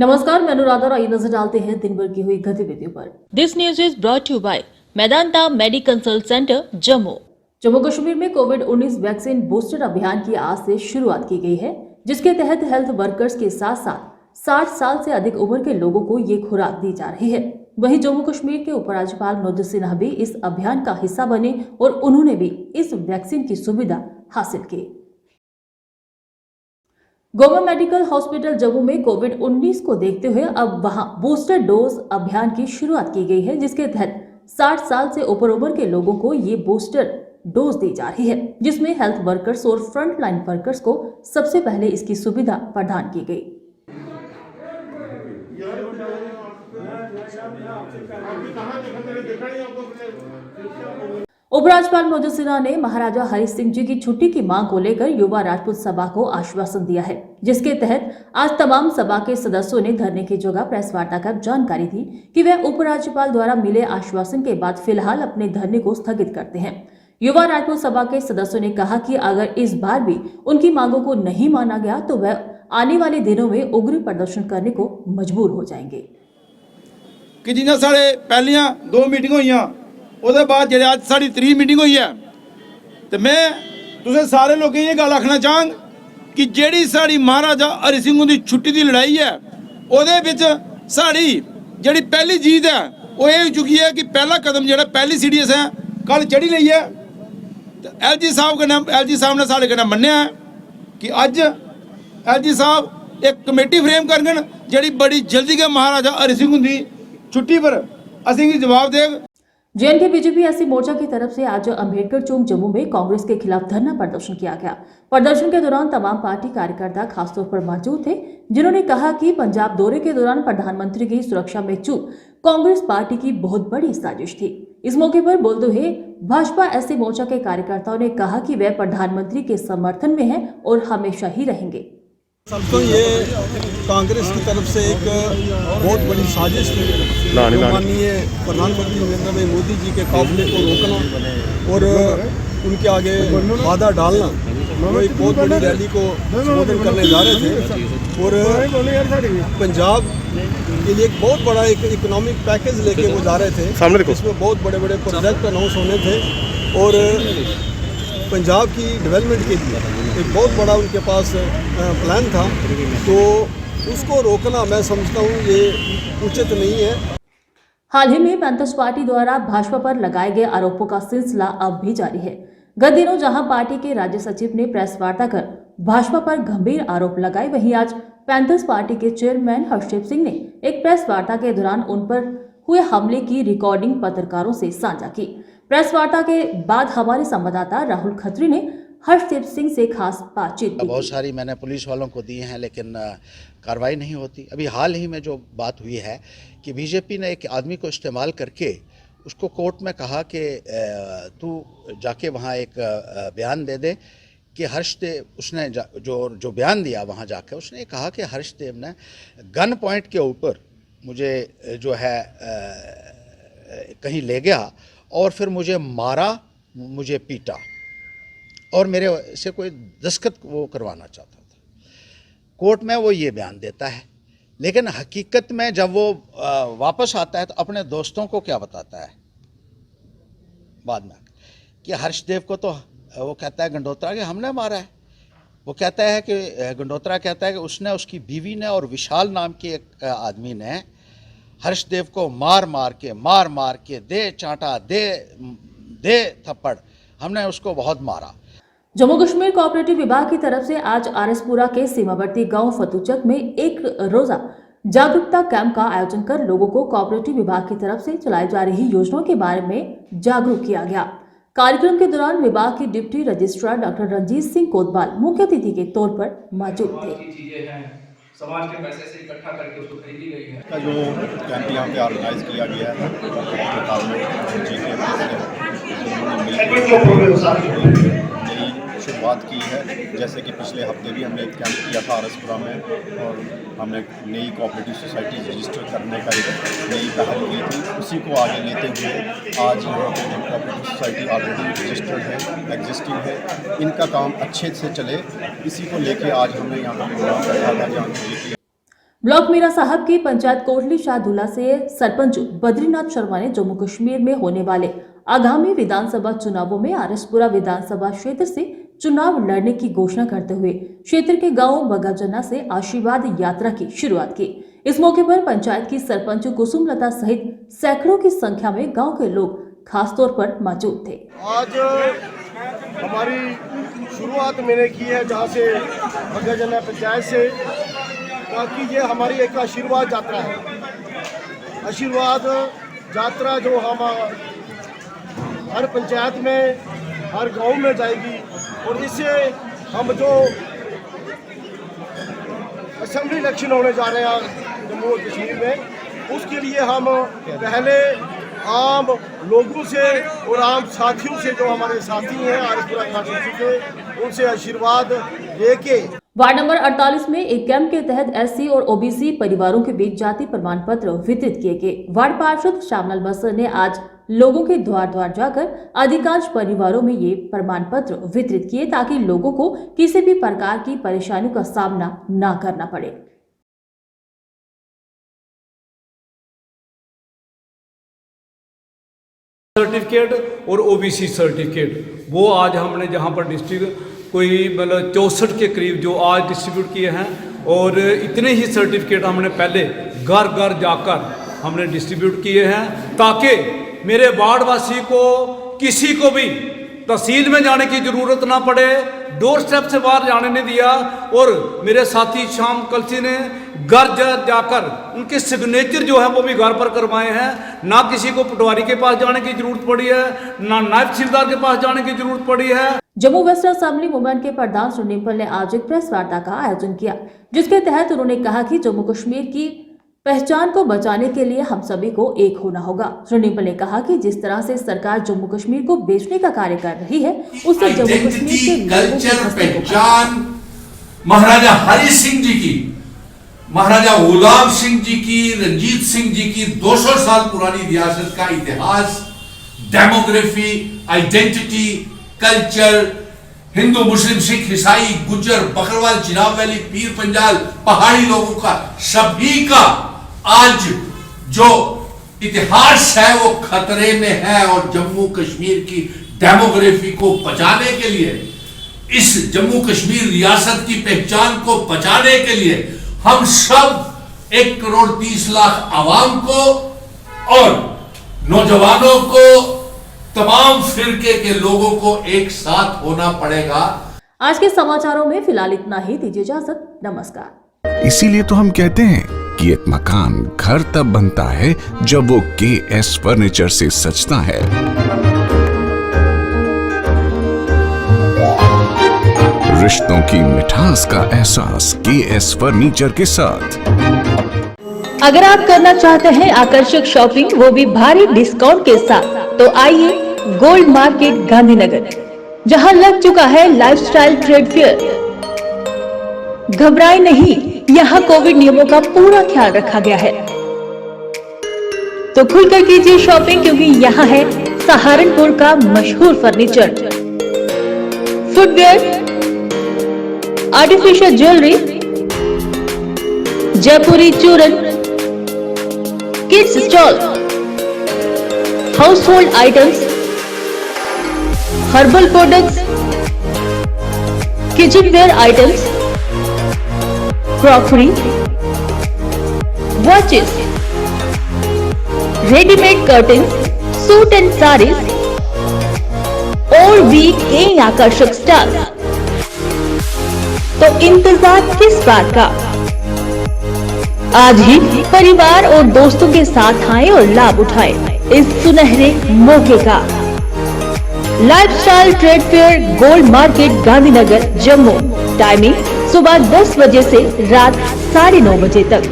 नमस्कार, मैं अनुराधा और आइए नजर डालते हैं दिन भर की हुई गतिविधियों पर। This news is brought you by Medanta medical centre Jammu. Jammu Kashmir में कोविड-19 वैक्सीन बूस्टर अभियान की आज से शुरुआत की गई है, जिसके तहत हेल्थ वर्कर्स के साथ साथ 60 साल से अधिक उम्र के लोगों को ये खुराक दी जा रही है। वहीं जम्मू कश्मीर के उपराज्यपाल मनोज सिन्हा भी इस अभियान का हिस्सा बने और उन्होंने भी इस वैक्सीन की सुविधा हासिल की। गवर्नमेंट मेडिकल हॉस्पिटल जम्मू में कोविड-19 को देखते हुए अब वहां बूस्टर डोज अभियान की शुरुआत की गई है, जिसके तहत 60 साल से ऊपर उम्र के लोगों को ये बूस्टर डोज दी जा रही है, जिसमें हेल्थ वर्कर्स और फ्रंट लाइन वर्कर्स को सबसे पहले इसकी सुविधा प्रदान की गई। उपराज्यपाल मनोज सिन्हा ने महाराजा हरि सिंह जी की छुट्टी की मांग को लेकर युवा राजपूत सभा को आश्वासन दिया है, जिसके तहत आज तमाम सभा के सदस्यों ने धरने की जगह प्रेस वार्ता कर जानकारी दी कि वे उपराज्यपाल द्वारा मिले आश्वासन के बाद फिलहाल अपने धरने को स्थगित करते हैं। युवा राजपूत सभा के सदस्यों ने कहा कि अगर इस बार भी उनकी मांगों को नहीं माना गया तो वह आने वाले दिनों में उग्र प्रदर्शन करने को मजबूर हो जाएंगे। कि जिन्हें साढ़े पहलियां 2 मीटिंग हुई ਉਹਦੇ ਬਾਅਦ ਜਿਹੜੇ ਅੱਜ ਸਾਡੀ 3 ਮੀਟਿੰਗ ਹੋਈ ਹੈ ਤੇ ਮੈਂ ਤੁਸੀਂ ਸਾਰੇ ਲੋਕਾਂ ਨੂੰ ਇਹ ਗੱਲ ਆਖਣਾ ਚਾਹਾਂ ਕਿ ਜਿਹੜੀ ਸਾਡੀ ਮਹਾਰਾਜਾ ਹਰੀ ਸਿੰਘ ਦੀ ਛੁੱਟੀ ਦੀ ਲੜਾਈ ਹੈ ਉਹਦੇ ਵਿੱਚ ਸਾਡੀ ਜਿਹੜੀ ਪਹਿਲੀ ਜੀਤ ਹੈ ਉਹ ਇਹ ਹੋ ਚੁੱਕੀ ਹੈ ਕਿ ਪਹਿਲਾ ਕਦਮ ਜਿਹੜਾ ਪਹਿਲੀ ਸੀਡੀਐਸ ਹੈ ਕੱਲ ਚੜੀ ਲਈ ਹੈ ਤੇ ਐਲਜੀ ਸਾਹਿਬ ਨੇ ਸਾਡੇ ਕੋਲ ਮੰਨਿਆ ਹੈ ਕਿ ਅੱਜ ਐਲਜੀ ਸਾਹਿਬ ਇੱਕ ਕਮੇਟੀ ਫਰੇਮ ਕਰਨਗੇ ਜਿਹੜੀ ਬੜੀ ਜਲਦੀ ਕੇ ਮਹਾਰਾਜਾ ਹਰੀ ਸਿੰਘ ਦੀ छुट्टी पर ਅਸੀਂ जवाब देंगे। जेएनके बीजेपी एससी मोर्चा की तरफ से आज अंबेडकर चौक जम्मू में कांग्रेस के खिलाफ धरना प्रदर्शन किया गया। प्रदर्शन के दौरान तमाम पार्टी कार्यकर्ता खासतौर पर मौजूद थे, जिन्होंने कहा कि पंजाब दौरे के दौरान प्रधानमंत्री की सुरक्षा में चूक कांग्रेस पार्टी की बहुत बड़ी साजिश थी। इस मौके पर बोलते हुए भाजपा एससी मोर्चा के कार्यकर्ताओं ने कहा कि वे प्रधानमंत्री के समर्थन में हैं और हमेशा ही रहेंगे। तो ये कांग्रेस की तरफ से एक बहुत बड़ी साजिश थी, माननीय प्रधानमंत्री नरेंद्र भाई मोदी जी के काफिले को रोकना और उनके आगे बाधा डालना। वो एक बहुत बड़ी रैली को संबोधन करने जा रहे थे और पंजाब के लिए एक बहुत बड़ा एक इकोनॉमिक पैकेज लेके वो जा रहे थे, इसमें बहुत बड़े बड़े प्रोजेक्ट अनाउंस होने थे और पंजाब की डेवलपमेंट के लिए एक बहुत बड़ा उनके पास प्लान था, तो उसको रोकना मैं समझता हूँ ये उचित नहीं है। हाल ही में पैंथर्स पार्टी द्वारा भाजपा पर लगाए गए आरोपों का सिलसिला अब भी जारी है। गत दिनों जहां पार्टी के राज्य सचिव ने प्रेस वार्ता कर भाजपा पर गंभीर आरोप लगाए, वहीं आज पैंथर्स पार्टी के चेयरमैन हर्षदीप सिंह ने एक प्रेस वार्ता के दौरान उन पर हुए हमले की रिकॉर्डिंग पत्रकारों से साझा की। प्रेस वार्ता के बाद हमारे संवाददाता राहुल खत्री ने हर्षदीप सिंह से खास बातचीत की। बहुत सारी मैंने पुलिस वालों को दी हैं, लेकिन कार्रवाई नहीं होती। अभी हाल ही में जो बात हुई है कि बीजेपी ने एक आदमी को इस्तेमाल करके उसको कोर्ट में कहा कि तू जाके वहाँ एक बयान दे दे कि हर्षदेव उसने जो बयान दिया वहाँ जाकर उसने कहा कि हर्षदेव ने गन पॉइंट के ऊपर मुझे जो है कहीं ले गया और फिर मुझे मारा, मुझे पीटा और मेरे से कोई दस्तखत वो करवाना चाहता था। कोर्ट में वो ये बयान देता है, लेकिन हकीकत में जब वो वापस आता है तो अपने दोस्तों को क्या बताता है बाद में कि हर्षदेव को तो वो कहता है गंडोत्रा के हमने मारा है। वो कहता है कि गंडोत्रा कहता है कि उसने, उसकी बीवी ने और विशाल नाम के एक आदमी ने हर्षदेव को मार मार के दे चांटा, दे थप्पड़, हमने उसको बहुत मारा। जम्मू कश्मीर कोऑपरेटिव विभाग की तरफ से आज आरएसपुरा के सीमावर्ती गांव फतुचक में एक रोजा जागरूकता कैंप का आयोजन कर लोगों को कोऑपरेटिव विभाग की तरफ से चलाई जा रही योजनाओं के बारे में जागरूक किया गया। कार्यक्रम के दौरान विभाग के deputy registrar doctor Ranjit Singh Kotwal मुख्य अतिथि के तौर पर मौजूद थे। समाज के पैसे से इकट्ठा करके उसको खरीदी गई है। का जो कैंप यहाँ पे ऑर्गेनाइज किया गया है नई शुरुआत की है। जैसे कि पिछले हफ्ते भी हमने एक कैंप किया था आरएसपुरा में और हमने नई कोऑपरेटिव सोसाइटी रजिस्टर करने का एक नई पहल की थी। उसी को आगे लेते हुए आज यहाँ पे जो कोऑपरेटिव सोसाइटी ऑलरेडी रजिस्टर्ड है, एग्जिस्टिंग है, इनका काम अच्छे से चले, इसी को लेके आज हमने यहाँ पर प्रोग्राम रखा था। ब्लॉक मीरा साहब की पंचायत कोटली शाहदुल्ला से सरपंच बद्रीनाथ शर्मा ने जम्मू कश्मीर में होने वाले आगामी विधानसभा चुनावों में आरएसपुरा विधानसभा क्षेत्र से चुनाव लड़ने की घोषणा करते हुए क्षेत्र के गांव बगाजना से आशीर्वाद यात्रा की शुरुआत की। इस मौके पर पंचायत की सरपंच कुसुमलता सहित सैकड़ों की संख्या में गांव के लोग खासतौर पर मौजूद थे। आज हमारी शुरुआत मैंने की है जहाँ से बगाजना पंचायत से, ताकि ये हमारी एक आशीर्वाद यात्रा है। आशीर्वाद यात्रा जो हम हर पंचायत में, हर गांव में जाएगी और इससे हम जो असेंबली इलेक्शन होने जा रहे हैं जम्मू कश्मीर में, उसके लिए हम पहले आम लोगों से और आम साथियों से, जो हमारे साथी हैं आरएसपुरा कॉन्स्टिट्यूंसी के, उनसे आशीर्वाद लेके वार्ड नंबर 48 में एक कैंप के तहत एससी और ओबीसी परिवारों के बीच जाति प्रमाण पत्र वितरित किए गए। वार्ड पार्षद श्यामलाल बसर ने आज लोगों के द्वार द्वार जाकर अधिकांश परिवारों में ये प्रमाण पत्र वितरित किए ताकि लोगों को किसी भी प्रकार की परेशानियों का सामना न करना पड़े। सर्टिफिकेट और ओबीसी सर्टिफिकेट वो आज हमने जहाँ पर डिस्ट्रिक्ट कोई मतलब 64 के करीब जो आज डिस्ट्रीब्यूट किए हैं, और इतने ही सर्टिफिकेट हमने पहले घर घर जाकर हमने डिस्ट्रीब्यूट किए हैं, ताकि मेरे वार्डवासी को किसी को भी तहसील में जाने की ज़रूरत ना पड़े, डोर स्टेप से बाहर जाने नहीं दिया। और मेरे साथी श्याम कलसी ने घर जाकर उनके सिग्नेचर जो है वो भी घर पर करवाए हैं। ना किसी को पटवारी के पास जाने की जरूरत पड़ी है, ना नायब तहसीलदार के पास जाने की जरूरत पड़ी है। जम्मू वेस्ट असेंबली मूवमेंट के प्रधान श्री डिम्पल ने आज एक प्रेस वार्ता का आयोजन किया, जिसके तहत उन्होंने कहा कि जम्मू कश्मीर की पहचान को बचाने के लिए हम सभी को एक होना होगा। श्री डिम्पल ने कहा कि जिस तरह से सरकार जम्मू कश्मीर को बेचने का कार्य कर रही है, उससे जम्मू कश्मीर के कल्चर पहचान महाराजा हरि सिंह जी की, महाराजा गुलाम सिंह जी की, रंजीत सिंह जी की 200 साल पुरानी रियासत का इतिहास, डेमोग्राफी, आइडेंटिटी, कल्चर, हिंदू मुस्लिम सिख ईसाई गुज्जर बकरवाल चिनाब वैली पीर पंजाल पहाड़ी लोगों का, सभी का आज जो इतिहास है वो खतरे में है। और जम्मू कश्मीर की डेमोग्राफी को बचाने के लिए, इस जम्मू कश्मीर रियासत की पहचान को बचाने के लिए हम सब 1 करोड़ 30 लाख आवाम को और नौजवानों को, तमाम फिरके के लोगों को एक साथ होना पड़ेगा। आज के समाचारों में फिलहाल इतना ही। दीजिए इजाजत, नमस्कार। इसीलिए तो हम कहते हैं कि एक मकान घर तब बनता है जब वो KS फर्नीचर से सजता है। रिश्तों की मिठास का एहसास KS फर्नीचर के साथ। अगर आप करना चाहते हैं आकर्षक शॉपिंग, वो भी भारी डिस्काउंट के साथ, तो आइए गोल्ड मार्केट गांधीनगर, जहां लग चुका है लाइफस्टाइल ट्रेड फेयर। घबराए नहीं, यहाँ कोविड नियमों का पूरा ख्याल रखा गया है। तो खुलकर कीजिए शॉपिंग, क्योंकि यहाँ है सहारनपुर का मशहूर फर्नीचर, फुटवेयर, आर्टिफिशियल ज्वेलरी, जयपुरी चूरन, kids stall, household items, herbal products, kitchenware items, crockery, watches, readymade curtains, suit and saris और भी कई आकर्षक स्टॉल। तो इंतजार किस बात का? आज ही परिवार और दोस्तों के साथ आए और लाभ उठाएं इस सुनहरे मौके का। Lifestyle trade fair, gold market Gandhinagar, Jammu. Timing सुबह 10 बजे से रात 9:30 बजे तक।